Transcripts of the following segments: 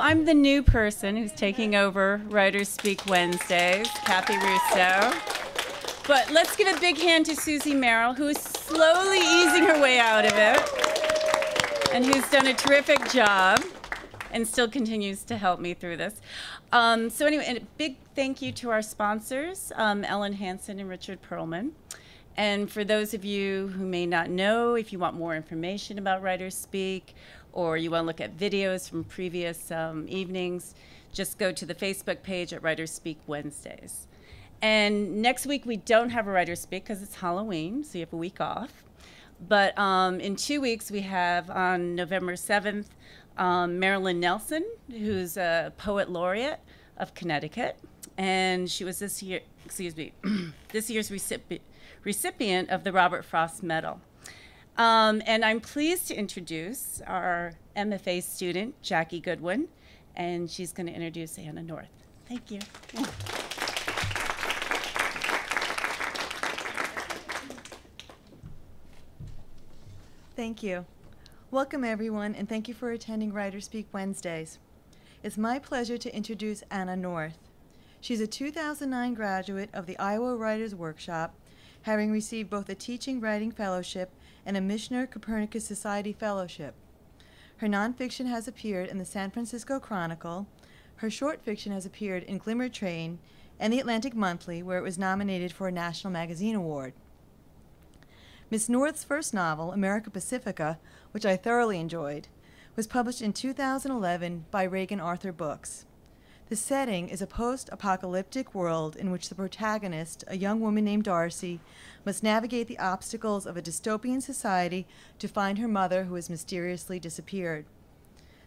I'm the new person who's taking over Writers Speak Wednesdays, Kathy Russo. But let's give a big hand to Susie Merrill, who is slowly easing her way out of it and who's done a terrific job and still continues to help me through this. So anyway, and a big thank you to our sponsors, Ellen Hansen and Richard Perlman. And for those of you who may not know, if you want more information about Writers Speak, or you want to look at videos from previous evenings, just go to the Facebook page at Writers Speak Wednesdays. And next week we don't have a Writers Speak because it's Halloween, so you have a week off. But in 2 weeks we have on November 7th, Marilyn Nelson, who's a poet laureate of Connecticut. And she was this year, this year's recipient of the Robert Frost Medal. And I'm pleased to introduce our MFA student, Jackie Goodwin, and she's going to introduce Anna North. Thank you. Thank you. Welcome, everyone, and thank you for attending Writers Speak Wednesdays. It's my pleasure to introduce Anna North. She's a 2009 graduate of the Iowa Writers Workshop, having received both a Teaching Writing Fellowship and a Michener Copernicus Society Fellowship. Her nonfiction has appeared in the San Francisco Chronicle, her short fiction has appeared in Glimmer Train and the Atlantic Monthly, where it was nominated for a National Magazine Award. Ms. North's first novel, America Pacifica, which I thoroughly enjoyed, was published in 2011 by Reagan Arthur Books. The setting is a post-apocalyptic world in which the protagonist, a young woman named Darcy, must navigate the obstacles of a dystopian society to find her mother, who has mysteriously disappeared.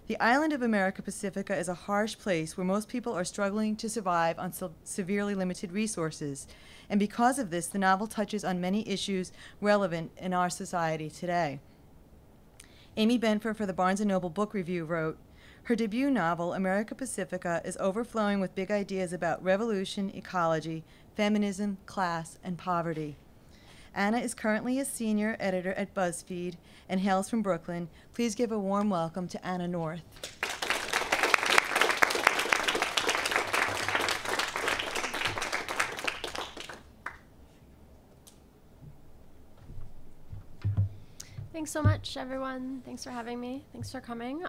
The island of America Pacifica is a harsh place where most people are struggling to survive on severely limited resources, and because of this, the novel touches on many issues relevant in our society today. Amy Benfer for the Barnes & Noble Book Review wrote, "Her debut novel, America Pacifica, is overflowing with big ideas about revolution, ecology, feminism, class, and poverty." Anna is currently a senior editor at BuzzFeed and hails from Brooklyn. Please give a warm welcome to Anna North. Thanks so much, everyone. Thanks for having me. Thanks for coming.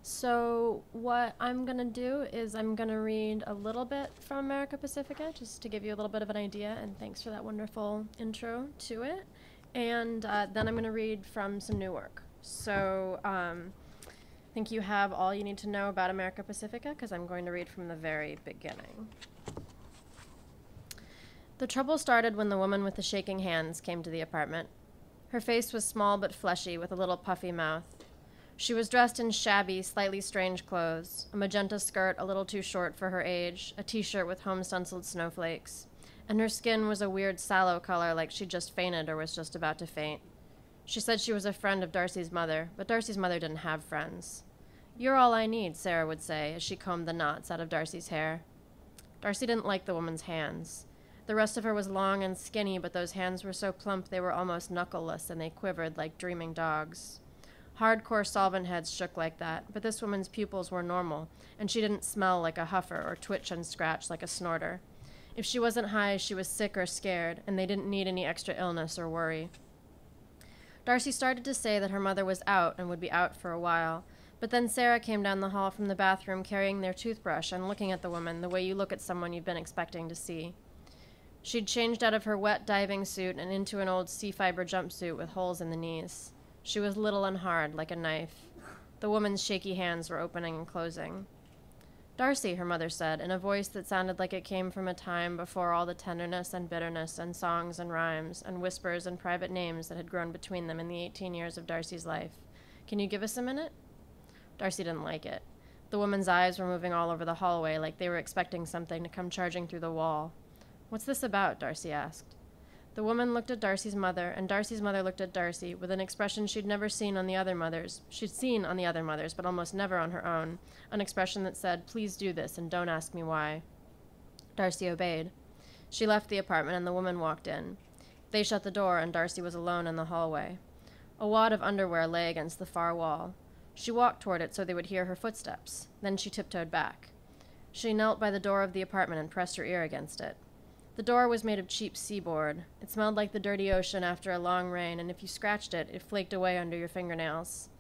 So what I'm going to do is I'm going to read a little bit from America Pacifica, just to give you a little bit of an idea, and thanks for that wonderful intro to it. And then I'm going to read from some new work. So I think you have all you need to know about America Pacifica, because I'm going to read from the very beginning. The trouble started when the woman with the shaking hands came to the apartment. Her face was small but fleshy, with a little puffy mouth. She was dressed in shabby, slightly strange clothes, a magenta skirt a little too short for her age, a t-shirt with home-stenciled snowflakes, and her skin was a weird sallow color, like she'd just fainted or was just about to faint. She said she was a friend of Darcy's mother, but Darcy's mother didn't have friends. "You're all I need," Sarah would say, as she combed the knots out of Darcy's hair. Darcy didn't like the woman's hands. The rest of her was long and skinny, but those hands were so plump they were almost knuckleless, and they quivered like dreaming dogs. Hardcore solvent heads shook like that, but this woman's pupils were normal, and she didn't smell like a huffer or twitch and scratch like a snorter. If she wasn't high, she was sick or scared, and they didn't need any extra illness or worry. Darcy started to say that her mother was out and would be out for a while, but then Sarah came down the hall from the bathroom carrying their toothbrush and looking at the woman the way you look at someone you've been expecting to see. She'd changed out of her wet diving suit and into an old sea-fiber jumpsuit with holes in the knees. She was little and hard, like a knife. The woman's shaky hands were opening and closing. "Darcy," her mother said, in a voice that sounded like it came from a time before all the tenderness and bitterness and songs and rhymes and whispers and private names that had grown between them in the 18 years of Darcy's life. "Can you give us a minute?" Darcy didn't like it. The woman's eyes were moving all over the hallway like they were expecting something to come charging through the wall. "What's this about?" Darcy asked. The woman looked at Darcy's mother, and Darcy's mother looked at Darcy with an expression she'd never seen on the other mothers. She'd seen on the other mothers, but almost never on her own, an expression that said, "Please do this, and don't ask me why." Darcy obeyed. She left the apartment, and the woman walked in. They shut the door, and Darcy was alone in the hallway. A wad of underwear lay against the far wall. She walked toward it so they would hear her footsteps. Then she tiptoed back. She knelt by the door of the apartment and pressed her ear against it. The door was made of cheap seaboard. It smelled like the dirty ocean after a long rain, and if you scratched it, it flaked away under your fingernails.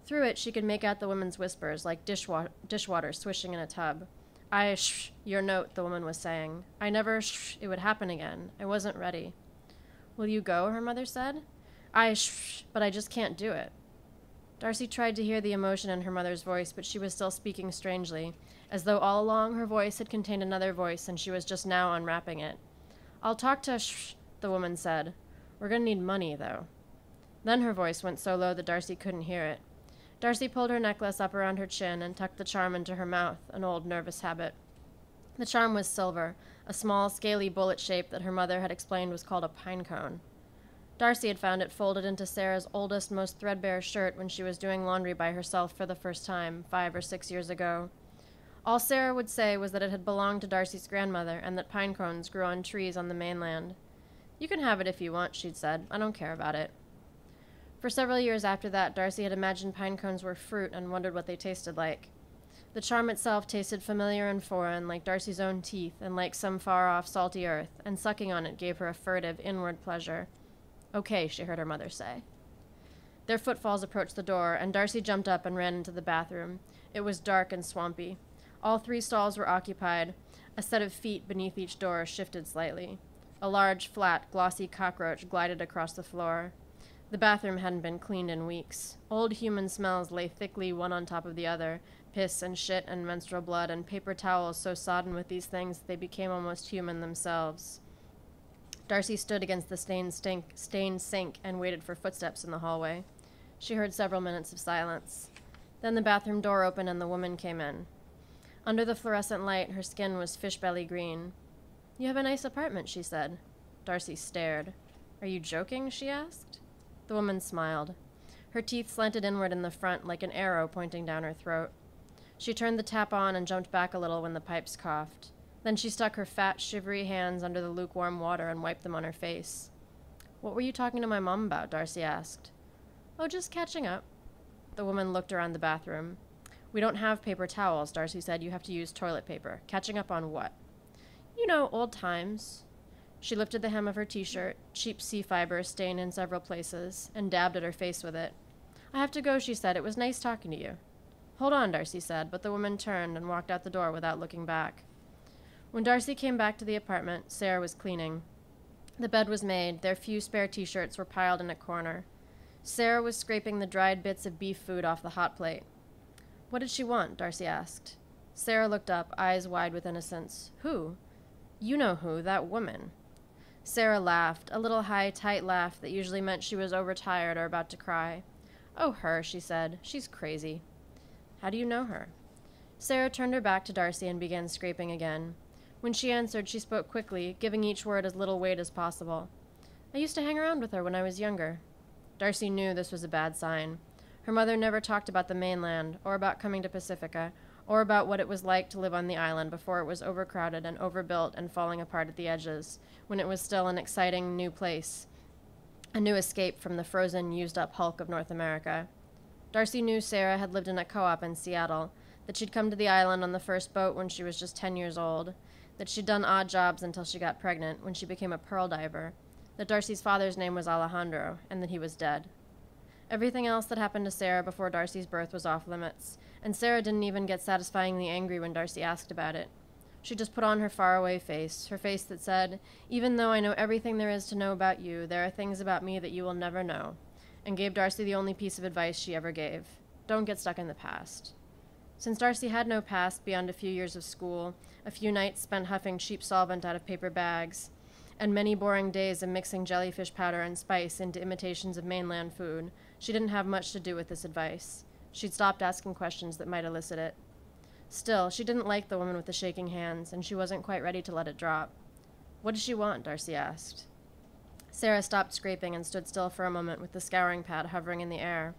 Through it, she could make out the woman's whispers, like dishwater swishing in a tub. Your note, the woman was saying. I never it would happen again. I wasn't ready. Will you go, her mother said. But I just can't do it. Darcy tried to hear the emotion in her mother's voice, but she was still speaking strangely, as though all along her voice had contained another voice and she was just now unwrapping it. I'll talk to the woman said. We're going to need money, though. Then her voice went so low that Darcy couldn't hear it. Darcy pulled her necklace up around her chin and tucked the charm into her mouth, an old nervous habit. The charm was silver, a small, scaly bullet shape that her mother had explained was called a pine cone. Darcy had found it folded into Sarah's oldest, most threadbare shirt when she was doing laundry by herself for the first time, 5 or 6 years ago. All Sarah would say was that it had belonged to Darcy's grandmother and that pine cones grew on trees on the mainland. You can have it if you want, she'd said. I don't care about it. For several years after that, Darcy had imagined pine cones were fruit and wondered what they tasted like. The charm itself tasted familiar and foreign, like Darcy's own teeth and like some far-off salty earth, and sucking on it gave her a furtive, inward pleasure. Okay, she heard her mother say. Their footfalls approached the door, and Darcy jumped up and ran into the bathroom. It was dark and swampy. All 3 stalls were occupied. A set of feet beneath each door shifted slightly. A large, flat, glossy cockroach glided across the floor. The bathroom hadn't been cleaned in weeks. Old human smells lay thickly one on top of the other, piss and shit and menstrual blood and paper towels so sodden with these things that they became almost human themselves. Darcy stood against the stained sink and waited for footsteps in the hallway. She heard several minutes of silence. Then the bathroom door opened and the woman came in. Under the fluorescent light, her skin was fish-belly green. You have a nice apartment, she said. Darcy stared. Are you joking? She asked. The woman smiled. Her teeth slanted inward in the front like an arrow pointing down her throat. She turned the tap on and jumped back a little when the pipes coughed. Then she stuck her fat, shivery hands under the lukewarm water and wiped them on her face. What were you talking to my mom about? Darcy asked. Oh, just catching up. The woman looked around the bathroom. We don't have paper towels, Darcy said. You have to use toilet paper. Catching up on what? You know, old times. She lifted the hem of her t-shirt, cheap sea fiber stained in several places, and dabbed at her face with it. I have to go, she said. It was nice talking to you. Hold on, Darcy said, but the woman turned and walked out the door without looking back. When Darcy came back to the apartment, Sarah was cleaning. The bed was made. Their few spare t-shirts were piled in a corner. Sarah was scraping the dried bits of beef food off the hot plate. What did she want? Darcy asked. Sarah looked up, eyes wide with innocence. Who? You know who, that woman. Sarah laughed, a little high, tight laugh that usually meant she was overtired or about to cry. Oh, her, she said. She's crazy. How do you know her? Sarah turned her back to Darcy and began scraping again. When she answered, she spoke quickly, giving each word as little weight as possible. I used to hang around with her when I was younger. Darcy knew this was a bad sign. Her mother never talked about the mainland, or about coming to Pacifica, or about what it was like to live on the island before it was overcrowded and overbuilt and falling apart at the edges, when it was still an exciting new place, a new escape from the frozen, used-up hulk of North America. Darcy knew Sarah had lived in a co-op in Seattle, that she'd come to the island on the first boat when she was just 10 years old, that she'd done odd jobs until she got pregnant, when she became a pearl diver, that Darcy's father's name was Alejandro, and that he was dead. Everything else that happened to Sarah before Darcy's birth was off limits, and Sarah didn't even get satisfyingly angry when Darcy asked about it. She just put on her faraway face, her face that said, even though I know everything there is to know about you, there are things about me that you will never know, and gave Darcy the only piece of advice she ever gave. Don't get stuck in the past. Since Darcy had no past beyond a few years of school, a few nights spent huffing cheap solvent out of paper bags, and many boring days of mixing jellyfish powder and spice into imitations of mainland food, she didn't have much to do with this advice. She'd stopped asking questions that might elicit it. Still, she didn't like the woman with the shaking hands, and she wasn't quite ready to let it drop. What does she want? Darcy asked. Sarah stopped scraping and stood still for a moment with the scouring pad hovering in the air.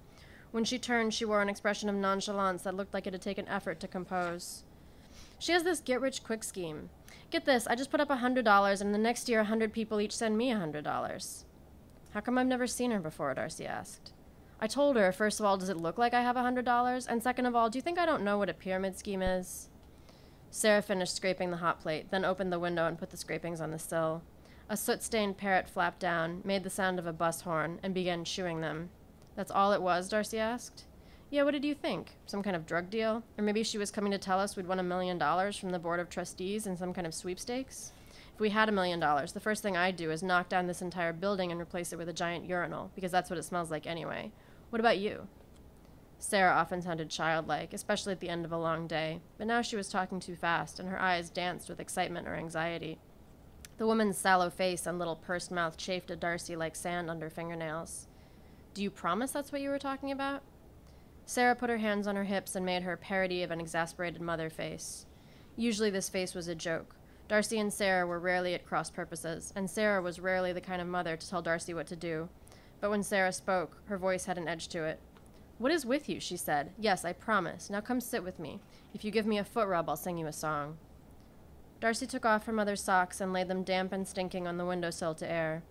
When she turned, she wore an expression of nonchalance that looked like it had taken effort to compose. She has this get-rich-quick scheme. Get this, I just put up $100, and the next year 100 people each send me $100. How come I've never seen her before? Darcy asked. I told her, first of all, does it look like I have $100? And second of all, do you think I don't know what a pyramid scheme is? Sarah finished scraping the hot plate, then opened the window and put the scrapings on the sill. A soot-stained parrot flapped down, made the sound of a bus horn, and began chewing them. That's all it was, Darcy asked. Yeah, what did you think? Some kind of drug deal? Or maybe she was coming to tell us we'd won $1 million from the Board of Trustees in some kind of sweepstakes? If we had $1 million, the first thing I'd do is knock down this entire building and replace it with a giant urinal, because that's what it smells like anyway. What about you? Sarah often sounded childlike, especially at the end of a long day, but now she was talking too fast, and her eyes danced with excitement or anxiety. The woman's sallow face and little pursed mouth chafed at Darcy like sand under fingernails. Do you promise that's what you were talking about? Sarah put her hands on her hips and made her parody of an exasperated mother face. Usually this face was a joke. Darcy and Sarah were rarely at cross purposes, and Sarah was rarely the kind of mother to tell Darcy what to do. But when Sarah spoke, her voice had an edge to it. What is with you? She said. Yes, I promise. Now come sit with me. If you give me a foot rub, I'll sing you a song. Darcy took off her mother's socks and laid them damp and stinking on the windowsill to air.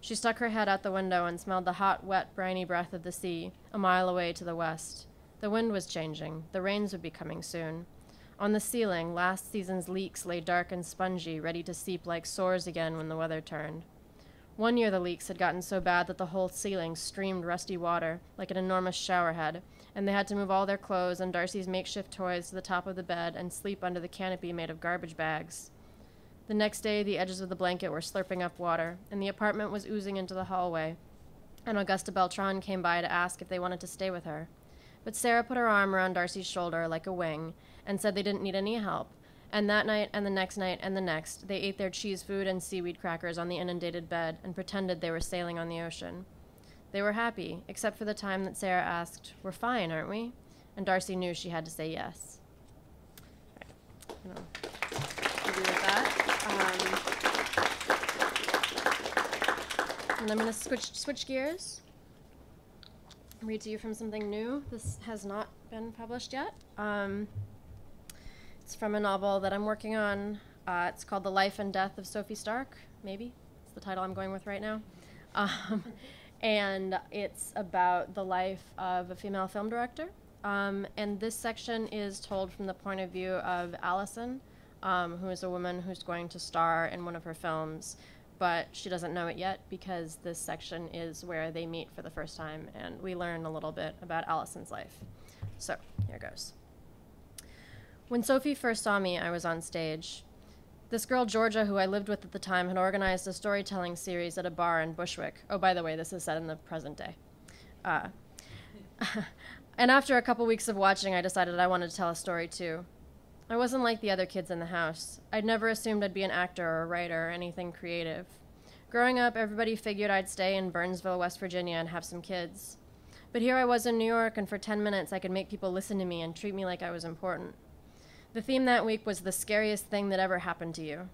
She stuck her head out the window and smelled the hot, wet, briny breath of the sea, a mile away to the west. The wind was changing. The rains would be coming soon. On the ceiling, last season's leaks lay dark and spongy, ready to seep like sores again when the weather turned. One year the leaks had gotten so bad that the whole ceiling streamed rusty water, like an enormous showerhead, and they had to move all their clothes and Darcy's makeshift toys to the top of the bed and sleep under the canopy made of garbage bags. The next day, the edges of the blanket were slurping up water, and the apartment was oozing into the hallway, and Augusta Beltran came by to ask if they wanted to stay with her. But Sarah put her arm around Darcy's shoulder like a wing and said they didn't need any help, and that night and the next night and the next, they ate their cheese food and seaweed crackers on the inundated bed and pretended they were sailing on the ocean. They were happy, except for the time that Sarah asked, "We're fine, aren't we?" And Darcy knew she had to say yes. Right. Agree with that. And I'm going to switch gears. Read to you from something new. This has not been published yet. It's from a novel that I'm working on. It's called The Life and Death of Sophie Stark, maybe. It's the title I'm going with right now. And it's about the life of a female film director. And this section is told from the point of view of Allison, who is a woman who's going to star in one of her films, but she doesn't know it yet because this section is where they meet for the first time, and we learn a little bit about Allison's life. So, here goes. When Sophie first saw me, I was on stage. This girl, Georgia, who I lived with at the time, had organized a storytelling series at a bar in Bushwick. Oh, by the way, this is set in the present day. And after a couple weeks of watching, I decided I wanted to tell a story, too. I wasn't like the other kids in the house. I'd never assumed I'd be an actor or a writer or anything creative. Growing up, everybody figured I'd stay in Burnsville, West Virginia and have some kids. But here I was in New York, and for 10 minutes I could make people listen to me and treat me like I was important. The theme that week was the scariest thing that ever happened to you.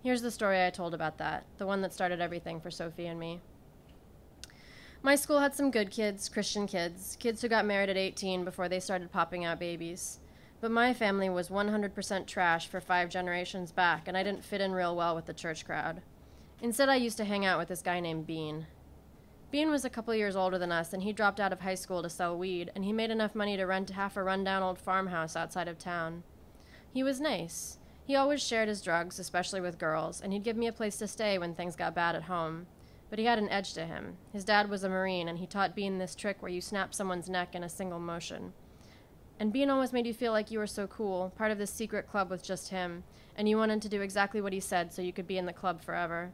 Here's the story I told about that, the one that started everything for Sophie and me. My school had some good kids, Christian kids who got married at 18 before they started popping out babies. But my family was 100% trash for 5 generations back, and I didn't fit in real well with the church crowd. Instead, I used to hang out with this guy named Bean. Bean was a couple years older than us, and he dropped out of high school to sell weed, and he made enough money to rent half a rundown old farmhouse outside of town. He was nice. He always shared his drugs, especially with girls, and he'd give me a place to stay when things got bad at home. But he had an edge to him. His dad was a Marine, and he taught Bean this trick where you snap someone's neck in a single motion. And Bean always made you feel like you were so cool, part of this secret club with just him, and you wanted to do exactly what he said so you could be in the club forever.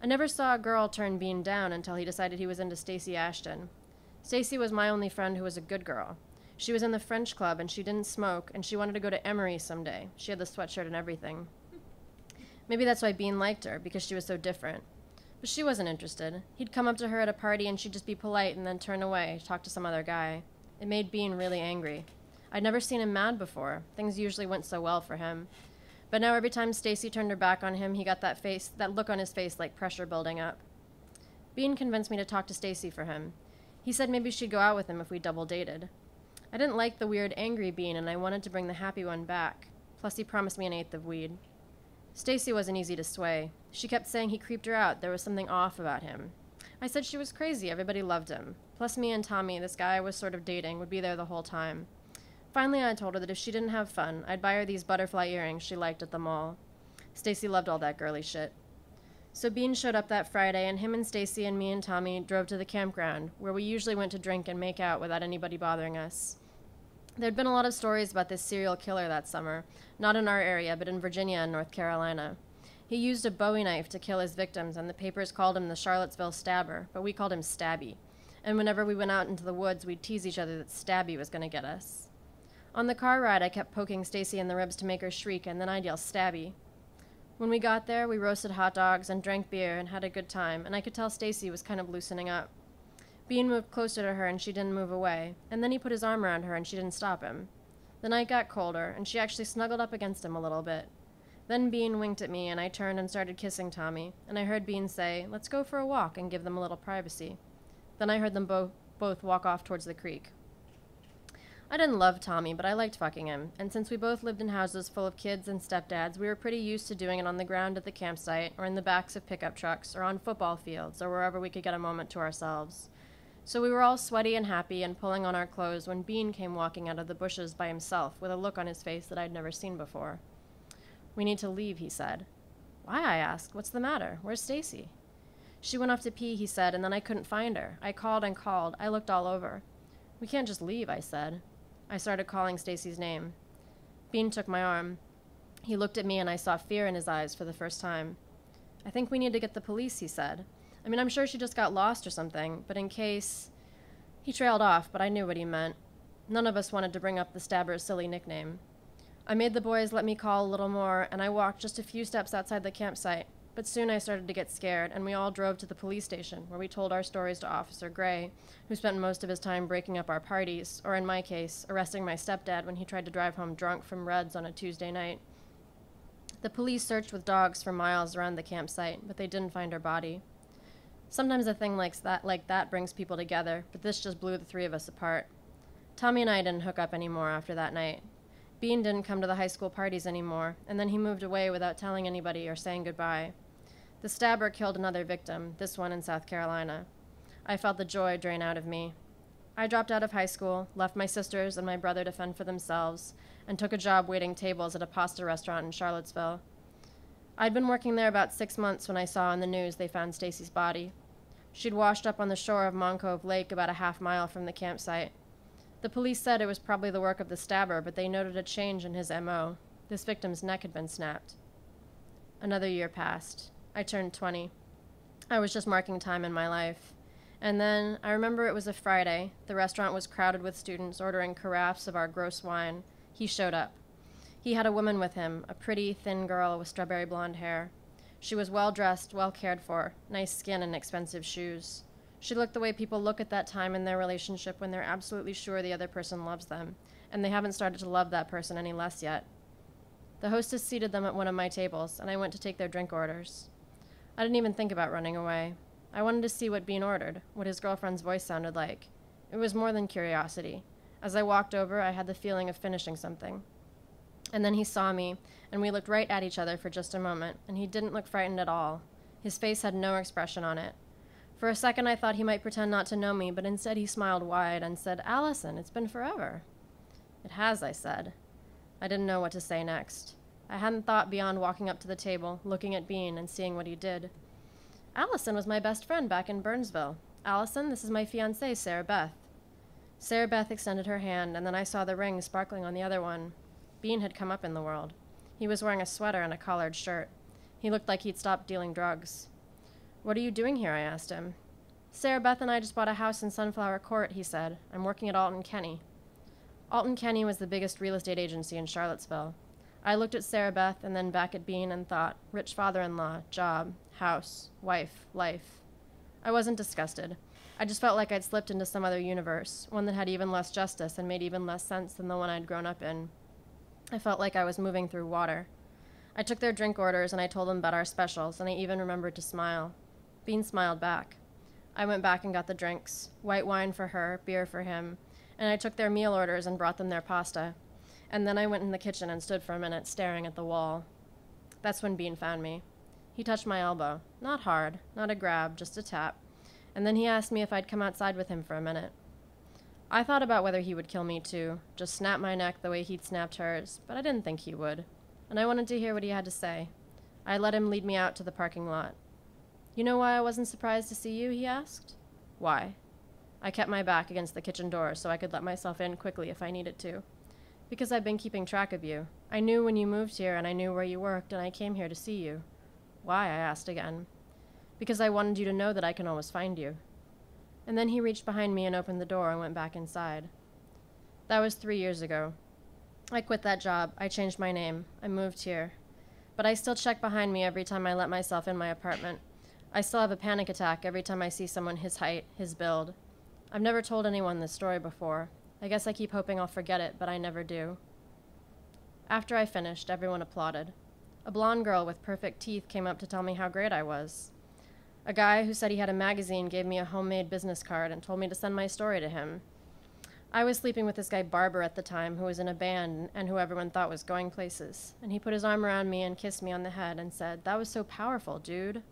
I never saw a girl turn Bean down until he decided he was into Stacey Ashton. Stacey was my only friend who was a good girl. She was in the French club, and she didn't smoke, and she wanted to go to Emory someday. She had the sweatshirt and everything. Maybe that's why Bean liked her, because she was so different. But she wasn't interested. He'd come up to her at a party, and she'd just be polite and then turn away, talk to some other guy. It made Bean really angry. I'd never seen him mad before. Things usually went so well for him. But now every time Stacey turned her back on him, he got that look on his face like pressure building up. Bean convinced me to talk to Stacey for him. He said maybe she'd go out with him if we double dated. I didn't like the weird, angry Bean, and I wanted to bring the happy one back. Plus, he promised me an eighth of weed. Stacey wasn't easy to sway. She kept saying he creeped her out. There was something off about him. I said she was crazy. Everybody loved him. Plus me and Tommy, this guy I was sort of dating, would be there the whole time. Finally, I told her that if she didn't have fun, I'd buy her these butterfly earrings she liked at the mall. Stacy loved all that girly shit. So Bean showed up that Friday, and him and Stacy and me and Tommy drove to the campground, where we usually went to drink and make out without anybody bothering us. There'd been a lot of stories about this serial killer that summer, not in our area, but in Virginia and North Carolina. He used a Bowie knife to kill his victims, and the papers called him the Charlottesville Stabber, but we called him Stabby. And whenever we went out into the woods, we'd tease each other that Stabby was going to get us. On the car ride, I kept poking Stacy in the ribs to make her shriek, and then I'd yell, Stabby. When we got there, we roasted hot dogs and drank beer and had a good time, and I could tell Stacy was kind of loosening up. Bean moved closer to her, and she didn't move away, and then he put his arm around her, and she didn't stop him. The night got colder, and she actually snuggled up against him a little bit. Then Bean winked at me, and I turned and started kissing Tommy, and I heard Bean say, let's go for a walk and give them a little privacy. Then I heard them both walk off towards the creek. I didn't love Tommy, but I liked fucking him, and since we both lived in houses full of kids and stepdads, we were pretty used to doing it on the ground at the campsite, or in the backs of pickup trucks, or on football fields, or wherever we could get a moment to ourselves. So we were all sweaty and happy and pulling on our clothes when Bean came walking out of the bushes by himself with a look on his face that I'd never seen before. We need to leave, he said. Why, I asked. What's the matter? Where's Stacy? She went off to pee, he said, and then I couldn't find her. I called and called. I looked all over. We can't just leave, I said. I started calling Stacy's name. Bean took my arm. He looked at me and I saw fear in his eyes for the first time. I think we need to get the police, he said. I mean, I'm sure she just got lost or something, but in case... He trailed off, but I knew what he meant. None of us wanted to bring up the Stabber's silly nickname. I made the boys let me call a little more, and I walked just a few steps outside the campsite, but soon I started to get scared, and we all drove to the police station, where we told our stories to Officer Gray, who spent most of his time breaking up our parties, or in my case, arresting my stepdad when he tried to drive home drunk from Reds on a Tuesday night. The police searched with dogs for miles around the campsite, but they didn't find her body. Sometimes a thing like that brings people together, but this just blew the three of us apart. Tommy and I didn't hook up anymore after that night. Bean didn't come to the high school parties anymore, and then he moved away without telling anybody or saying goodbye. The Stabber killed another victim, this one in South Carolina. I felt the joy drain out of me. I dropped out of high school, left my sisters and my brother to fend for themselves, and took a job waiting tables at a pasta restaurant in Charlottesville. I'd been working there about 6 months when I saw on the news they found Stacy's body. She'd washed up on the shore of Moncove Lake about a half-mile from the campsite. The police said it was probably the work of the Stabber, but they noted a change in his M.O. This victim's neck had been snapped. Another year passed. I turned 20. I was just marking time in my life. And then, I remember it was a Friday. The restaurant was crowded with students ordering carafes of our gross wine. He showed up. He had a woman with him, a pretty, thin girl with strawberry blonde hair. She was well-dressed, well cared for, nice skin and expensive shoes. She looked the way people look at that time in their relationship when they're absolutely sure the other person loves them, and they haven't started to love that person any less yet. The hostess seated them at one of my tables, and I went to take their drink orders. I didn't even think about running away. I wanted to see what Bean ordered, what his girlfriend's voice sounded like. It was more than curiosity. As I walked over, I had the feeling of finishing something. And then he saw me, and we looked right at each other for just a moment, and he didn't look frightened at all. His face had no expression on it. For a second I thought he might pretend not to know me, but instead he smiled wide and said, "Allison, it's been forever." "It has," I said. I didn't know what to say next. I hadn't thought beyond walking up to the table, looking at Bean, and seeing what he did. "Allison was my best friend back in Burnsville. Allison, this is my fiancée, Sarah Beth." Sarah Beth extended her hand, and then I saw the ring sparkling on the other one. Bean had come up in the world. He was wearing a sweater and a collared shirt. He looked like he'd stopped dealing drugs. "What are you doing here?" I asked him. "Sarah Beth and I just bought a house in Sunflower Court," he said. "I'm working at Alton Kenney." Alton Kenney was the biggest real estate agency in Charlottesville. I looked at Sarah Beth and then back at Bean and thought, rich father-in-law, job, house, wife, life. I wasn't disgusted. I just felt like I'd slipped into some other universe, one that had even less justice and made even less sense than the one I'd grown up in. I felt like I was moving through water. I took their drink orders and I told them about our specials, and I even remembered to smile. Bean smiled back. I went back and got the drinks, white wine for her, beer for him, and I took their meal orders and brought them their pasta. And then I went in the kitchen and stood for a minute staring at the wall. That's when Bean found me. He touched my elbow. Not hard, not a grab, just a tap. and then he asked me if I'd come outside with him for a minute. I thought about whether he would kill me too, just snap my neck the way he'd snapped hers, but I didn't think he would, and I wanted to hear what he had to say. I let him lead me out to the parking lot. "You know why I wasn't surprised to see you?" he asked. "Why?" I kept my back against the kitchen door so I could let myself in quickly if I needed to. "Because I've been keeping track of you. I knew when you moved here and I knew where you worked and I came here to see you." "Why?" I asked again. "Because I wanted you to know that I can always find you." And then he reached behind me and opened the door and went back inside. That was 3 years ago. I quit that job. I changed my name. I moved here. But I still check behind me every time I let myself in my apartment. I still have a panic attack every time I see someone his height, his build. I've never told anyone this story before. I guess I keep hoping I'll forget it, but I never do. After I finished, everyone applauded. A blonde girl with perfect teeth came up to tell me how great I was. A guy who said he had a magazine gave me a homemade business card and told me to send my story to him. I was sleeping with this guy Barber at the time, who was in a band and who everyone thought was going places, and he put his arm around me and kissed me on the head and said, "That was so powerful, dude."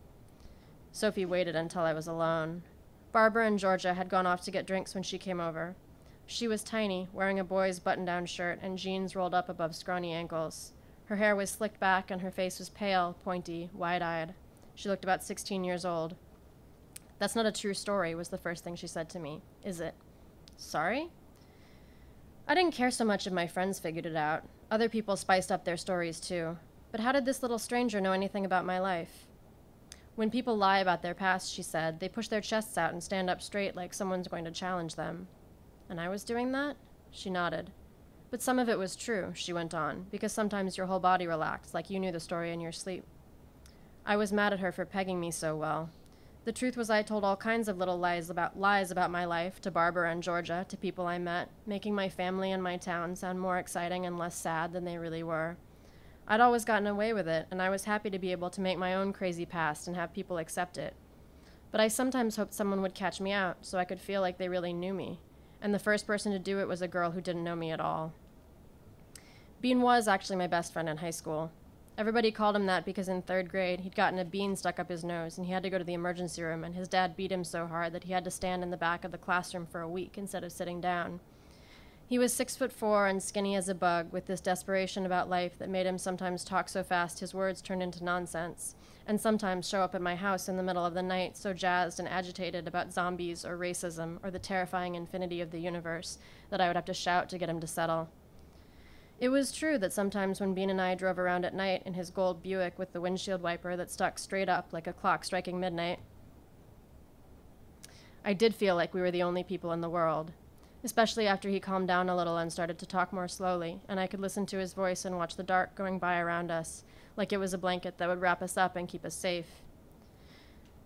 Sophie waited until I was alone. Barbara and Georgia had gone off to get drinks when she came over. She was tiny, wearing a boy's button-down shirt and jeans rolled up above scrawny ankles. Her hair was slicked back and her face was pale, pointy, wide-eyed. She looked about 16 years old. "That's not a true story," was the first thing she said to me. "Is it?" "Sorry?" I didn't care so much if my friends figured it out. Other people spiced up their stories too. But how did this little stranger know anything about my life? "When people lie about their past," she said, "they push their chests out and stand up straight like someone's going to challenge them." "And I was doing that?" She nodded. "But some of it was true," she went on, "because sometimes your whole body relaxed, like you knew the story in your sleep." I was mad at her for pegging me so well. The truth was I told all kinds of little lies about my life to Barbara and Georgia, to people I met, making my family and my town sound more exciting and less sad than they really were. I'd always gotten away with it, and I was happy to be able to make my own crazy past and have people accept it. But I sometimes hoped someone would catch me out so I could feel like they really knew me, and the first person to do it was a girl who didn't know me at all. Bean was actually my best friend in high school. Everybody called him that because in 3rd grade, he'd gotten a bean stuck up his nose and he had to go to the emergency room, and his dad beat him so hard that he had to stand in the back of the classroom for a week instead of sitting down. He was 6'4" and skinny as a bug, with this desperation about life that made him sometimes talk so fast his words turned into nonsense, and sometimes show up at my house in the middle of the night so jazzed and agitated about zombies or racism or the terrifying infinity of the universe that I would have to shout to get him to settle. It was true that sometimes when Bean and I drove around at night in his gold Buick with the windshield wiper that stuck straight up like a clock striking midnight, I did feel like we were the only people in the world, especially after he calmed down a little and started to talk more slowly, and I could listen to his voice and watch the dark going by around us, like it was a blanket that would wrap us up and keep us safe.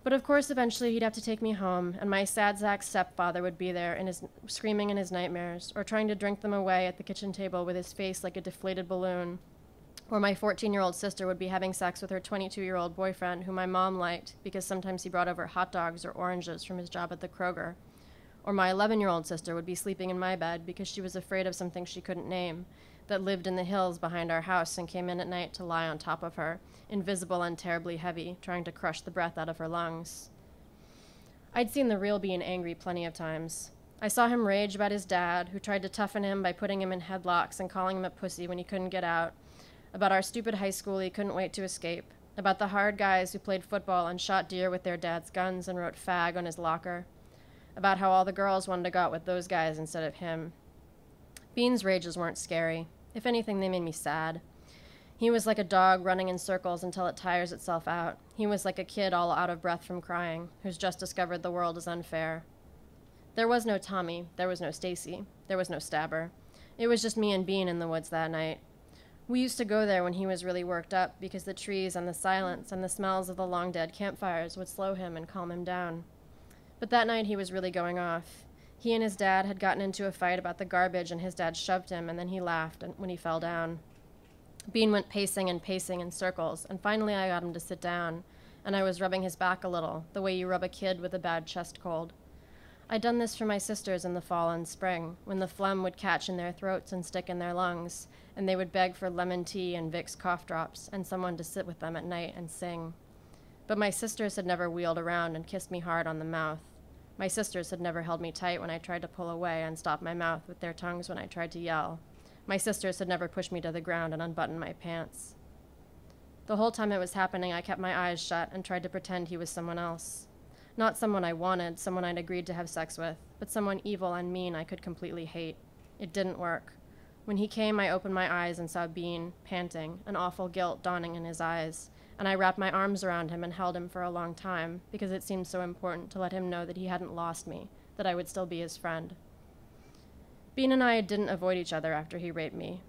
But of course, eventually he'd have to take me home, and my sad sack stepfather would be there, screaming in his nightmares, or trying to drink them away at the kitchen table with his face like a deflated balloon. Or my 14-year-old sister would be having sex with her 22-year-old boyfriend, who my mom liked, because sometimes he brought over hot dogs or oranges from his job at the Kroger. Or my 11-year-old sister would be sleeping in my bed because she was afraid of something she couldn't name, that lived in the hills behind our house and came in at night to lie on top of her, invisible and terribly heavy, trying to crush the breath out of her lungs. I'd seen the real Bean angry plenty of times. I saw him rage about his dad, who tried to toughen him by putting him in headlocks and calling him a pussy when he couldn't get out, about our stupid high school he couldn't wait to escape, about the hard guys who played football and shot deer with their dad's guns and wrote fag on his locker, about how all the girls wanted to go out with those guys instead of him. Bean's rages weren't scary. If anything, they made me sad. He was like a dog running in circles until it tires itself out. He was like a kid all out of breath from crying, who's just discovered the world is unfair. There was no Tommy. There was no Stacy. There was no Stabber. It was just me and Bean in the woods that night. We used to go there when he was really worked up because the trees and the silence and the smells of the long-dead campfires would slow him and calm him down. But that night he was really going off. He and his dad had gotten into a fight about the garbage, and his dad shoved him, and then he laughed when he fell down. Bean went pacing and pacing in circles, and finally I got him to sit down, and I was rubbing his back a little, the way you rub a kid with a bad chest cold. I'd done this for my sisters in the fall and spring, when the phlegm would catch in their throats and stick in their lungs, and they would beg for lemon tea and Vicks cough drops, and someone to sit with them at night and sing. But my sisters had never wheeled around and kissed me hard on the mouth. My sisters had never held me tight when I tried to pull away and stop my mouth with their tongues when I tried to yell. My sisters had never pushed me to the ground and unbuttoned my pants. The whole time it was happening, I kept my eyes shut and tried to pretend he was someone else. Not someone I wanted, someone I'd agreed to have sex with, but someone evil and mean I could completely hate. It didn't work. When he came, I opened my eyes and saw Bean, panting, an awful guilt dawning in his eyes, and I wrapped my arms around him and held him for a long time, because it seemed so important to let him know that he hadn't lost me, that I would still be his friend. Bean and I didn't avoid each other after he raped me.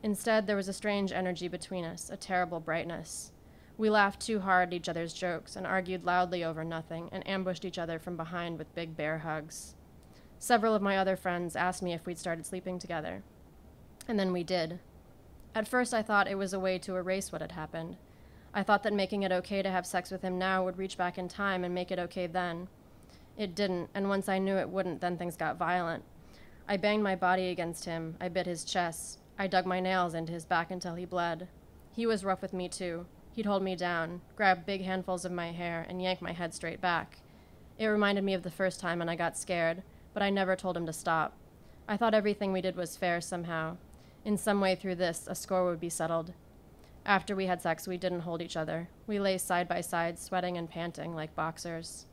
Instead, there was a strange energy between us, a terrible brightness. We laughed too hard at each other's jokes and argued loudly over nothing and ambushed each other from behind with big bear hugs. Several of my other friends asked me if we'd started sleeping together. And then we did. At first, I thought it was a way to erase what had happened. I thought that making it okay to have sex with him now would reach back in time and make it okay then. It didn't, and once I knew it wouldn't, then things got violent. I banged my body against him. I bit his chest. I dug my nails into his back until he bled. He was rough with me, too. He'd hold me down, grab big handfuls of my hair, and yank my head straight back. It reminded me of the first time, and I got scared, but I never told him to stop. I thought everything we did was fair somehow. In some way through this, a score would be settled. After we had sex, we didn't hold each other. We lay side by side, sweating and panting like boxers.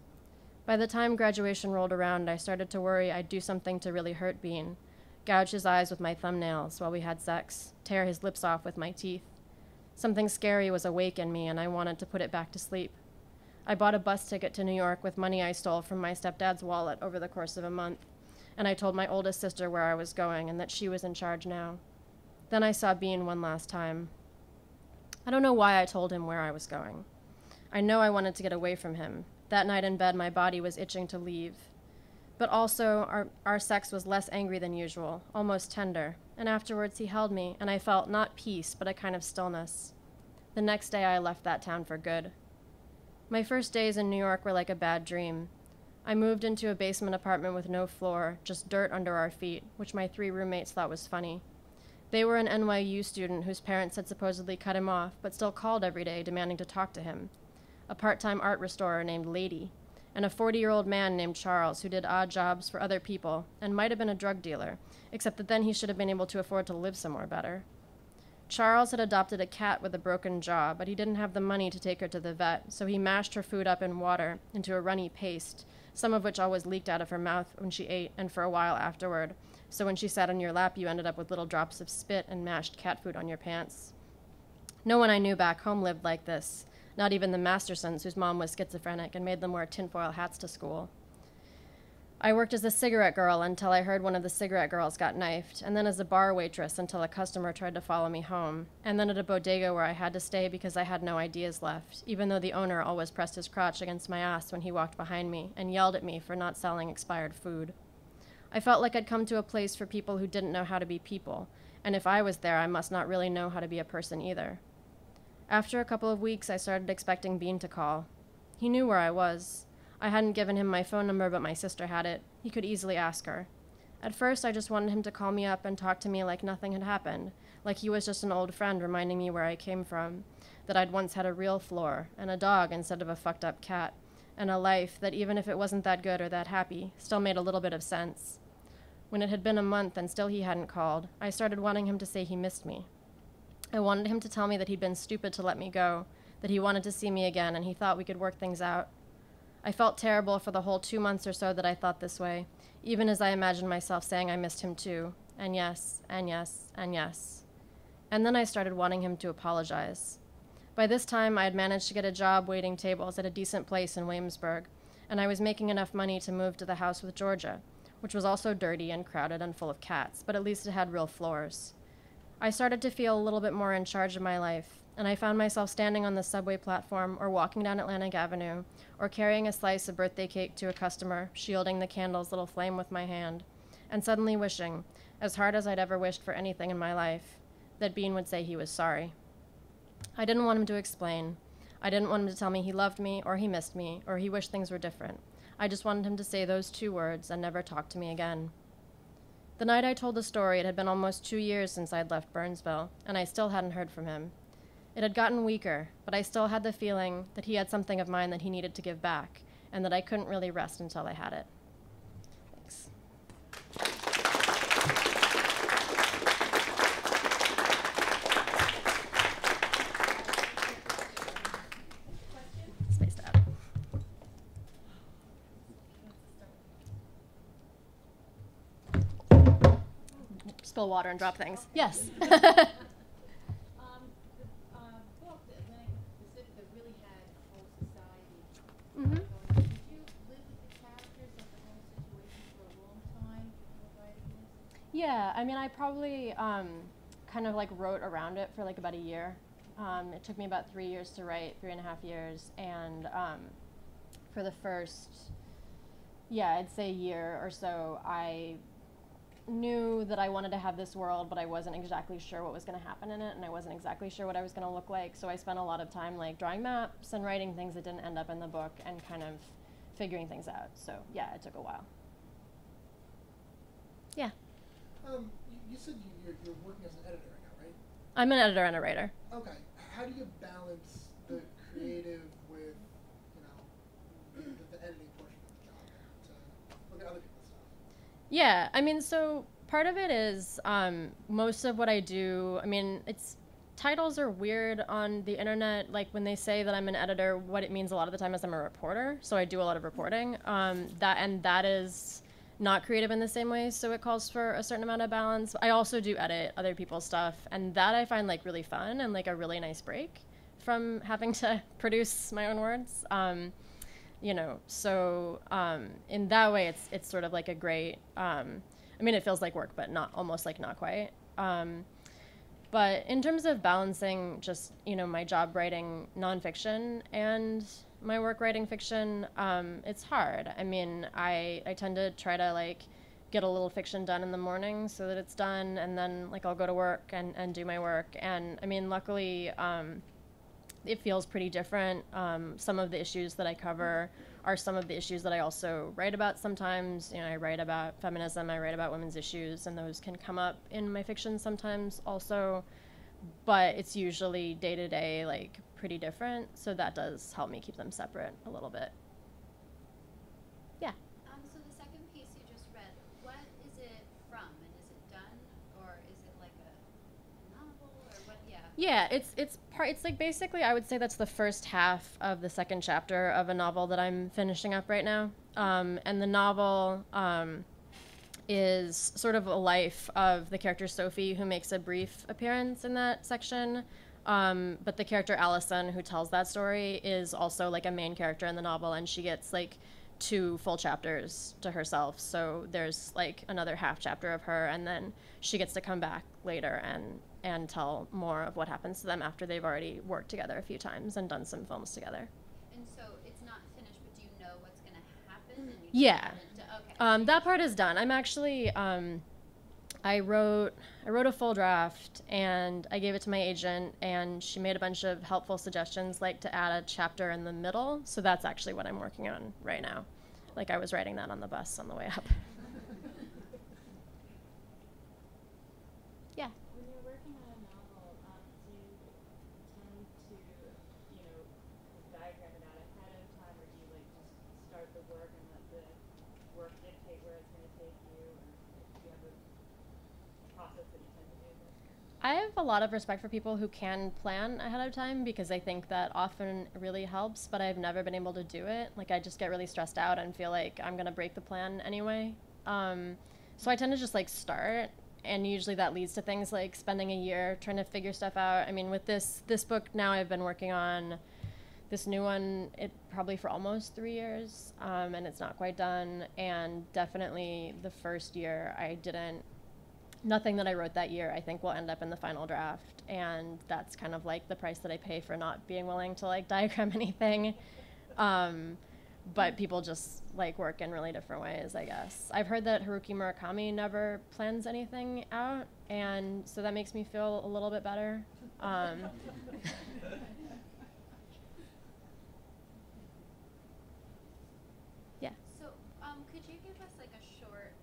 By the time graduation rolled around, I started to worry I'd do something to really hurt Bean. Gouge his eyes with my thumbnails while we had sex, tear his lips off with my teeth. Something scary was awake in me, and I wanted to put it back to sleep. I bought a bus ticket to New York with money I stole from my stepdad's wallet over the course of a month, and I told my oldest sister where I was going and that she was in charge now. Then I saw Bean one last time. I don't know why I told him where I was going. I know I wanted to get away from him. That night in bed, my body was itching to leave. But also, our sex was less angry than usual, almost tender, and afterwards he held me, and I felt not peace, but a kind of stillness. The next day, I left that town for good. My first days in New York were like a bad dream. I moved into a basement apartment with no floor, just dirt under our feet, which my 3 roommates thought was funny. They were an NYU student whose parents had supposedly cut him off, but still called every day demanding to talk to him, a part-time art restorer named Lady, and a 40-year-old man named Charles who did odd jobs for other people and might have been a drug dealer, except that then he should have been able to afford to live somewhere better. Charles had adopted a cat with a broken jaw, but he didn't have the money to take her to the vet, so he mashed her food up in water into a runny paste, some of which always leaked out of her mouth when she ate and for a while afterward, so when she sat on your lap you ended up with little drops of spit and mashed cat food on your pants. No one I knew back home lived like this, not even the Mastersons, whose mom was schizophrenic and made them wear tinfoil hats to school. I worked as a cigarette girl until I heard one of the cigarette girls got knifed, and then as a bar waitress until a customer tried to follow me home, and then at a bodega where I had to stay because I had no ideas left, even though the owner always pressed his crotch against my ass when he walked behind me and yelled at me for not selling expired food. I felt like I'd come to a place for people who didn't know how to be people, and if I was there, I must not really know how to be a person either. After a couple of weeks, I started expecting Bean to call. He knew where I was. I hadn't given him my phone number, but my sister had it. He could easily ask her. At first, I just wanted him to call me up and talk to me like nothing had happened, like he was just an old friend reminding me where I came from, that I'd once had a real floor, and a dog instead of a fucked-up cat, and a life that, even if it wasn't that good or that happy, still made a little bit of sense. When it had been a month and still he hadn't called, I started wanting him to say he missed me. I wanted him to tell me that he'd been stupid to let me go, that he wanted to see me again, and he thought we could work things out. I felt terrible for the whole 2 months or so that I thought this way, even as I imagined myself saying I missed him too, and yes, and yes, and yes. And then I started wanting him to apologize. By this time, I had managed to get a job waiting tables at a decent place in Williamsburg, and I was making enough money to move to the house with Georgia, which was also dirty and crowded and full of cats, but at least it had real floors. I started to feel a little bit more in charge of my life, and I found myself standing on the subway platform or walking down Atlantic Avenue or carrying a slice of birthday cake to a customer, shielding the candle's little flame with my hand, and suddenly wishing, as hard as I'd ever wished for anything in my life, that Bean would say he was sorry. I didn't want him to explain. I didn't want him to tell me he loved me or he missed me or he wished things were different. I just wanted him to say those 2 words and never talk to me again. The night I told the story, it had been almost 2 years since I'd left Burnsville, and I still hadn't heard from him. It had gotten weaker, but I still had the feeling that he had something of mine that he needed to give back, and that I couldn't really rest until I had it. Thanks. Spaced out. Spill water and drop things. Yes. The book, the America Pacifica, really had a whole society. Mm-hmm. Did you live with the characters of the whole situation for a long time before writing this? Yeah, I mean, I probably kind of like wrote around it for like about a year. It took me about 3 years to write, 3.5 years, and for the first, I'd say year or so, I knew that I wanted to have this world, but I wasn't exactly sure what was going to happen in it, and I wasn't exactly sure what I was going to look like, so I spent a lot of time like drawing maps and writing things that didn't end up in the book and kind of figuring things out. So yeah, it took a while. Yeah. You said you're working as an editor right now, right? I'm an editor and a writer. Okay. How do you balance the creative with, the editing portion of the job to look at other people's stuff? Yeah, I mean, so part of it is most of what I do, I mean, titles are weird on the internet. Like when they say that I'm an editor, what it means a lot of the time is I'm a reporter. So I do a lot of reporting. That is not creative in the same way, so it calls for a certain amount of balance. I also do edit other people's stuff, and that I find like really fun and like a really nice break from having to produce my own words. So in that way, it's sort of like a great, I mean, it feels like work, but almost like not quite. But in terms of balancing just, my job writing nonfiction and my work writing fiction, it's hard. I mean, I tend to try to like get a little fiction done in the morning so that it's done, and then like I'll go to work and do my work. And I mean, luckily, it feels pretty different. Some of the issues that I cover are some of the issues that I also write about sometimes. I write about feminism, I write about women's issues, and those can come up in my fiction sometimes also. But it's usually day to day, like pretty different. So that does help me keep them separate a little bit. Yeah. So the second piece you just read, what is it from, and is it done, or is it like a novel, or what? Yeah. Yeah, it's like basically I would say that's the first half of the second chapter of a novel that I'm finishing up right now. And the novel is sort of a life of the character Sophie, who makes a brief appearance in that section. But the character Allison, who tells that story, is also like a main character in the novel, and she gets like 2 full chapters to herself. So there's like another half chapter of her, and then she gets to come back later and tell more of what happens to them after they've already worked together a few times and done some films together. And so it's not finished, but do you know what's going to happen? And Yeah. Okay. That part is done. I'm actually, I wrote a full draft, and I gave it to my agent, and she made a bunch of helpful suggestions, like to add a chapter in the middle. So that's actually what I'm working on right now. Like I was writing that on the bus on the way up. Yeah. When you're working on a novel, do you tend to, diagram it out ahead of time, or do you like just start the work and let the work dictate where it's going to take you, or do you have a process that you tend to do? I have a lot of respect for people who can plan ahead of time, because I think that often really helps, but I've never been able to do it. Like I just get really stressed out and feel like I'm going to break the plan anyway. So I tend to just like start, and usually that leads to things like spending a year trying to figure stuff out. I mean, with this book now, I've been working on this new one probably for almost 3 years, and it's not quite done. And definitely the first year nothing that I wrote that year I think will end up in the final draft, and that's kind of like the price that I pay for not being willing to like diagram anything. But people just like work in really different ways, I guess. I've heard that Haruki Murakami never plans anything out, and so that makes me feel a little bit better. Yeah. So, could you give us like a short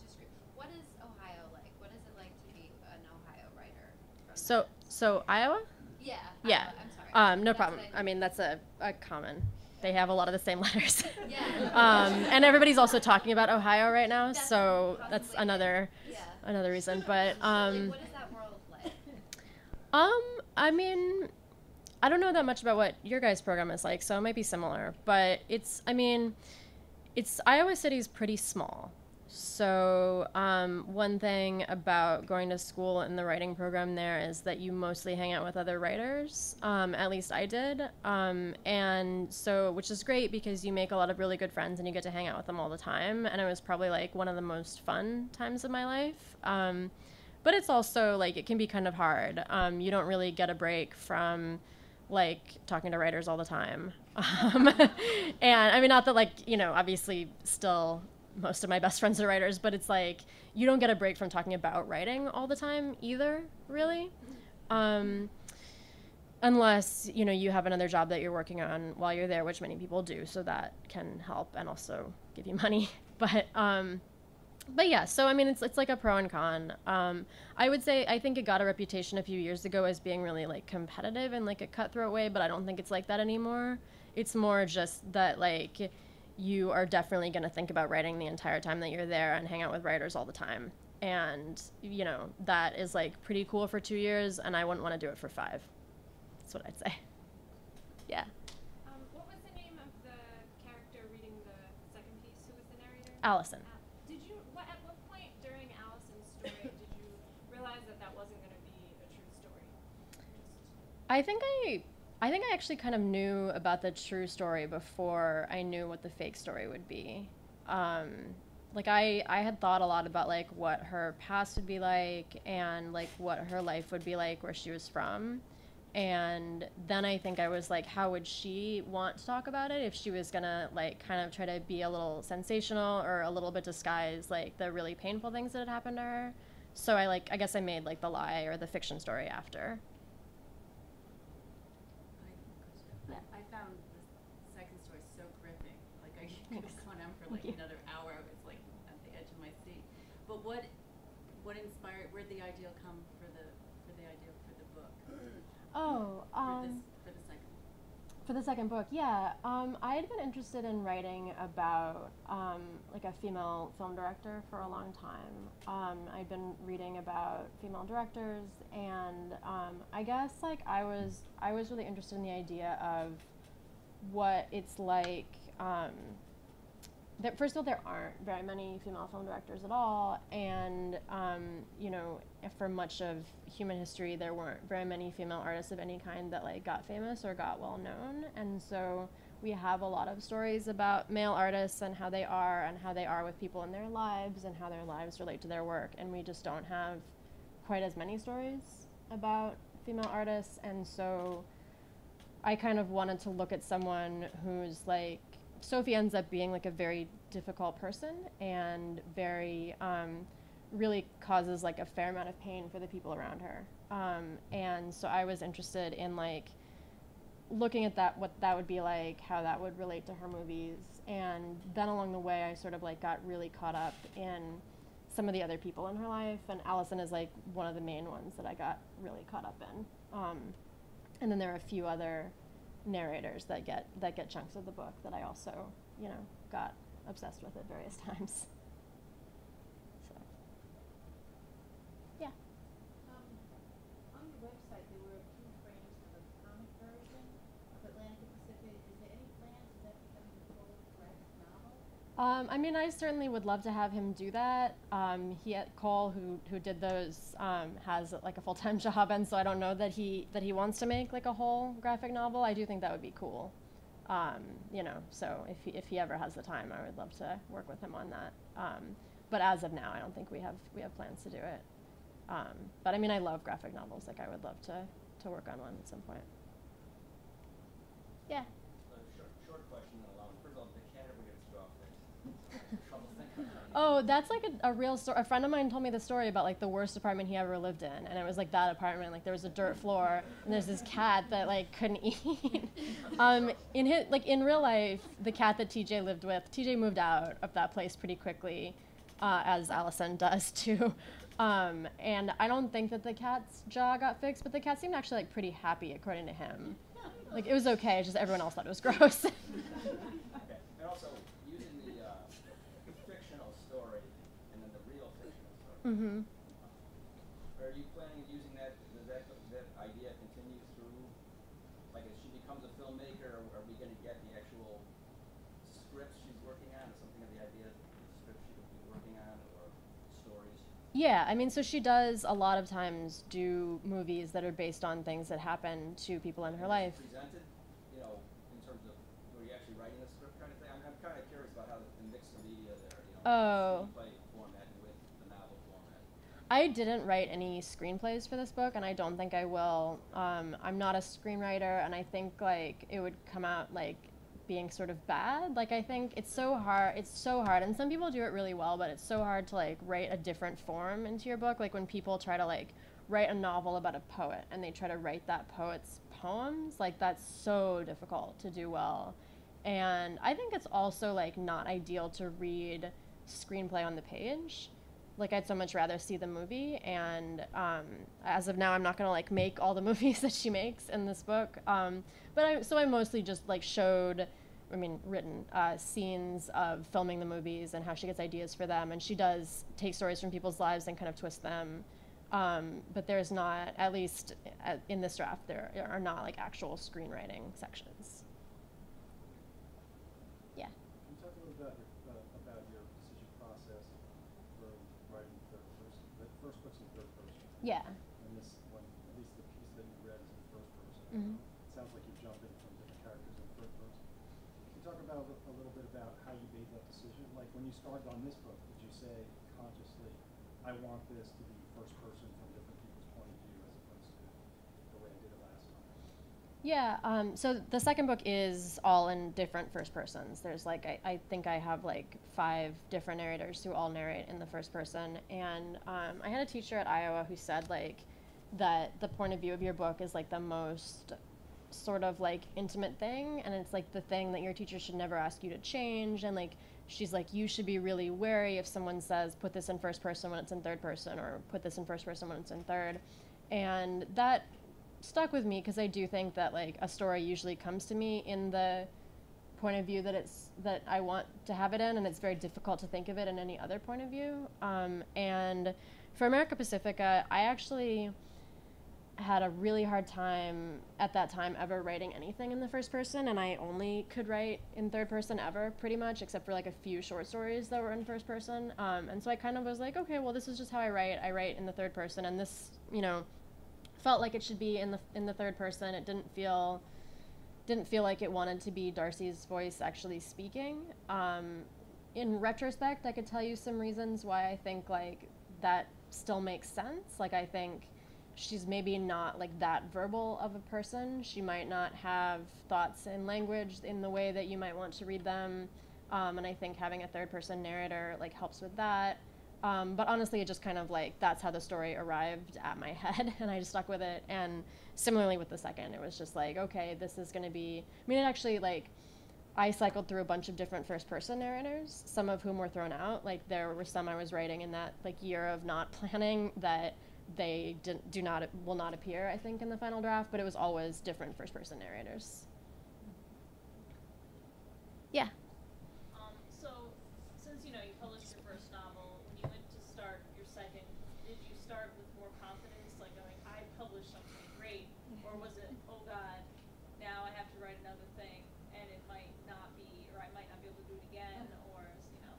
description? What is Ohio like? What is it like to be an Ohio writer? So Iowa? Yeah. Yeah. Iowa, I'm sorry. No That's problem. what I mean, that's a common They have a lot of the same letters. Yeah. And everybody's also talking about Ohio right now, That's so possibly that's it. another reason. But Like, what is that world like? I mean, I don't know that much about what your guys' program is like, so it might be similar. But Iowa City is pretty small. So one thing about going to school in the writing program there is that you mostly hang out with other writers. At least I did. And so, which is great because you make a lot of really good friends and you get to hang out with them all the time. And it was probably like one of the most fun times of my life. But it's also like, it can be kind of hard. You don't really get a break from like talking to writers all the time. And I mean, not that like, obviously still most of my best friends are writers, but it's like you don't get a break from talking about writing all the time either, really. Unless, you have another job that you're working on while you're there, which many people do, so that can help and also give you money. But yeah, so I mean, it's like a pro and con. I would say I think it got a reputation a few years ago as being really like competitive in like a cutthroat way, but I don't think it's like that anymore. It's more just that like you are definitely going to think about writing the entire time that you're there and hang out with writers all the time. And, that is like pretty cool for 2 years, and I wouldn't want to do it for 5. That's what I'd say. Yeah. What was the name of the character reading the second piece? Who was the narrator? Allison. At what point during Allison's story did you realize that wasn't going to be a true story? I think I actually kind of knew about the true story before I knew what the fake story would be. Like I had thought a lot about like what her past would be like and like what her life would be like where she was from. And then I think I was like, how would she want to talk about it if she was gonna like kind of try to be a little sensational or a little bit disguise like the really painful things that had happened to her. So I guess I made like the lie or the fiction story after. I found the second story so gripping. Like I could have gone on for like another hour. I was like at the edge of my seat. But what inspired? Where'd the idea come for the idea for the book? For the second book, yeah. I had been interested in writing about like a female film director for a long time. I'd been reading about female directors, and I guess like I was really interested in the idea of what it's like. That first of all, there aren't very many female film directors at all, and for much of human history, there weren't very many female artists of any kind that like got famous or got well known, and so we have a lot of stories about male artists and how they are with people in their lives and how their lives relate to their work, and we just don't have quite as many stories about female artists, and so I kind of wanted to look at someone who's like, Sophie ends up being like a very difficult person and very really causes like a fair amount of pain for the people around her, and so I was interested in like looking at that, what that would be like, how that would relate to her movies, and then along the way I sort of like got really caught up in some of the other people in her life, and Allison is like one of the main ones that I got really caught up in, and then there are a few other narrators that get chunks of the book that I also got obsessed with at various times. So yeah. On your website there were a few frames of a comic version of America Pacifica. Is there any plans of that becoming a full graphic novel? I mean, I certainly would love to have him do that. Cole, who did those, has like a full-time job, and so I don't know that he wants to make like a whole graphic novel. I do think that would be cool. So if he ever has the time, I would love to work with him on that. But as of now, I don't think we have plans to do it. But I mean, I love graphic novels. Like I would love to work on one at some point. Yeah. Short question and a long. First of all, the cat ever get straw fixed? Trouble thinking. Oh, that's like a real story. A friend of mine told me the story about like the worst apartment he ever lived in, and it was like that apartment. Like there was a dirt floor, and there's this cat that like couldn't eat. In real life, the cat that TJ lived with, TJ moved out of that place pretty quickly, as Allison does too. And I don't think that the cat's jaw got fixed, but the cat seemed actually like pretty happy according to him. Like, it was okay, it's just everyone else thought it was gross. Okay. And also, using the fictional story and then the real fictional story. Mm-hmm. Are you planning on using that? Does that idea continue through? Like, as she becomes a filmmaker, are we going to get the actual scripts she's working on, or something of the idea of the scripts she would be working on, or stories? Yeah, I mean, so she does a lot of times do movies that are based on things that happen to people in her life. Presented, you know, in terms of, were you actually writing the script kind of thing? I'm kind of curious about how the mix of media there, you know, screenplay format with the novel format. I didn't write any screenplays for this book, and I don't think I will. I'm not a screenwriter, and I think, like, it would come out, like, being sort of bad. Like, I think it's so hard, and some people do it really well, but it's so hard to, like, write a different form into your book. Like, when people try to, like, write a novel about a poet, and they try to write that poet's poems, like, that's so difficult to do well. And I think it's also, like, not ideal to read screenplay on the page. Like, I'd so much rather see the movie, and as of now, I'm not gonna, like, make all the movies that she makes in this book. But I mostly just, like, written scenes of filming the movies and how she gets ideas for them, and she does take stories from people's lives and kind of twist them. But there's not, at least in this draft, there are not, like, actual screenwriting sections. Yeah. Can you talk a little about your decision process for writing third person, the first person, third person? Yeah. And this one, at least the piece that you read is in first person. Mm-hmm. It sounds like you're jumping from different characters in third person. Can you talk about a little bit about how you made that decision? Like, when you started on this book, did you say consciously, I want this to be first person from different people's point of view as opposed to the way I did it last time? Yeah, so the second book is all in different first persons. There's, like, I think I have, like, 5 different narrators who all narrate in the first person. And I had a teacher at Iowa who said, like, that the point of view of your book is, like, the most sort of, like, intimate thing. And it's, like, the thing that your teacher should never ask you to change. And, like, she's like, you should be really wary if someone says, put this in first person when it's in third person, or put this in first person when it's in third. And that stuck with me because I do think that, like, a story usually comes to me in the point of view that I want to have it in, and it's very difficult to think of it in any other point of view. And for America Pacifica, I actually had a really hard time at that time ever writing anything in the first person, and I only could write in third person ever, pretty much, except for, like, a few short stories that were in first person. And so I kind of was like, okay, well, this is just how I write in the third person, and this, you know, felt like it should be in the third person. It didn't feel like it wanted to be Darcy's voice actually speaking. In retrospect, I could tell you some reasons why I think, like, that still makes sense. Like, I think she's maybe not, like, that verbal of a person. She might not have thoughts in language in the way that you might want to read them. And I think having a third person narrator, like, helps with that. But honestly, it just kind of, like, that's how the story arrived at my head, and I just stuck with it. And similarly with the second, it was just like, okay, this is going to be, I mean, it actually, like, I cycled through a bunch of different first-person narrators, some of whom were thrown out. Like, there were some I was writing in that, like, year of not planning that they will not appear, I think, in the final draft, but it was always different first-person narrators. Yeah. So, since, you know, you published your first novel, when you went to start your second, did you start with more confidence, like going, I published something great, or was it, oh God, now I have to write another thing, and it might not be, or I might not be able to do it again, or, you know,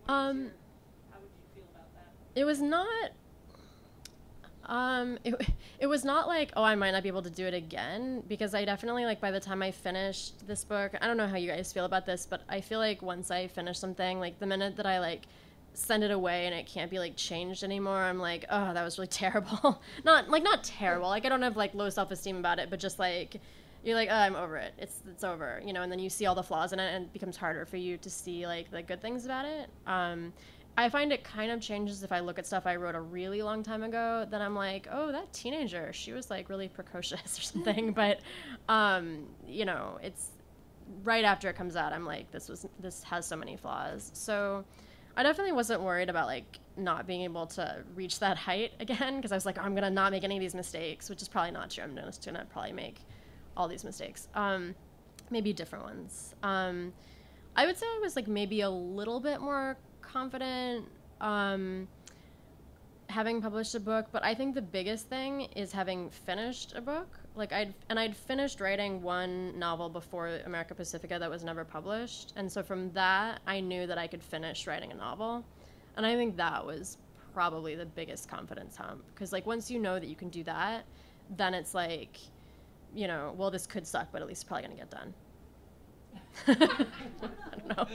how would you feel about that? It was not, it was not like, oh, I might not be able to do it again, because I definitely, like, by the time I finished this book, I don't know how you guys feel about this, but I feel like once I finish something, like, the minute that I, like, send it away and it can't be, like, changed anymore, I'm like, oh, that was really terrible. not terrible, like, I don't have, like, low self-esteem about it, but just, like, you're like, oh, I'm over it, it's over, you know, and then you see all the flaws in it, and it becomes harder for you to see, like, the good things about it. I find it kind of changes if I look at stuff I wrote a really long time ago, then I'm like, oh, that teenager, she was, like, really precocious or something. But, you know, it's right after it comes out, I'm like, this has so many flaws. So I definitely wasn't worried about, like, not being able to reach that height again, because I was like, oh, I'm going to not make any of these mistakes, which is probably not true. I'm just going to probably make all these mistakes. Maybe different ones. I would say I was like maybe a little bit more confident having published a book, but I think the biggest thing is having finished a book. Like I'd finished writing one novel before America Pacifica that was never published, and so from that I knew that I could finish writing a novel, and I think that was probably the biggest confidence hump, because like once you know that you can do that, then it's like, you know, well, this could suck, but at least it's probably gonna get done. I don't know.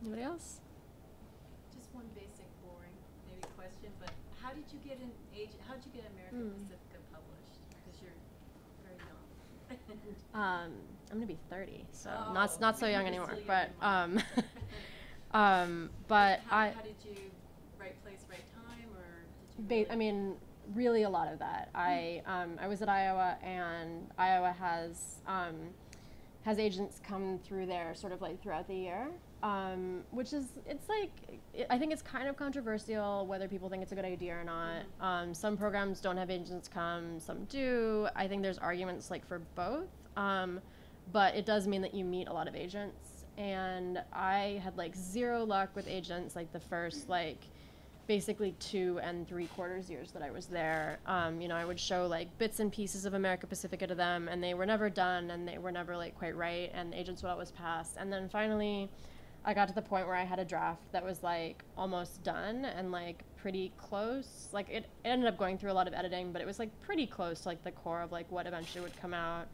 Anybody else? Just one basic, boring, maybe question, but how did you get how did you get America Pacifica published? Because you're very young. I'm gonna be 30, so Oh, not so young you're anymore. still But young but how did you right place, right time, or did you? I mean, really a lot of that. I was at Iowa, and Iowa has agents come through there sort of like throughout the year, which is, it's like, I think it's kind of controversial whether people think it's a good idea or not. Some programs don't have agents come, some do. I think there's arguments like for both, but it does mean that you meet a lot of agents, and I had like zero luck with agents like the first like basically 2 3/4 years that I was there. You know, I would show like bits and pieces of America Pacifica to them, and they were never done, and they were never like quite right, and the agents would always pass. And then finally I got to the point where I had a draft that was like almost done and like pretty close. Like it ended up going through a lot of editing, but it was like pretty close to like the core of like what eventually would come out.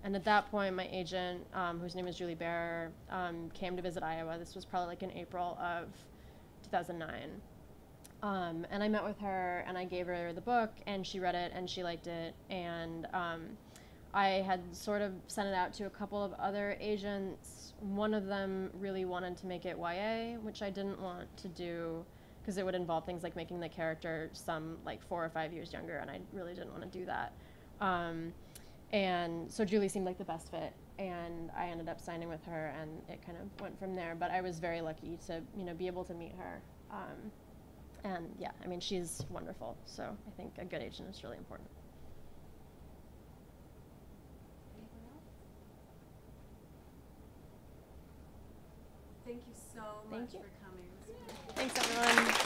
And at that point, my agent, whose name is Julie Bearer, came to visit Iowa. This was probably like in April of 2009. And I met with her, and I gave her the book, and she read it, and she liked it. And I had sort of sent it out to a couple of other agents. One of them really wanted to make it YA, which I didn't want to do because it would involve things like making the character some like 4 or 5 years younger, and I really didn't want to do that. And so Julie seemed like the best fit, and I ended up signing with her, and it kind of went from there. But I was very lucky to, you know, be able to meet her. And yeah, I mean, she's wonderful. So I think a good agent is really important. Anyone else? Thank you so much for coming. Thanks, everyone.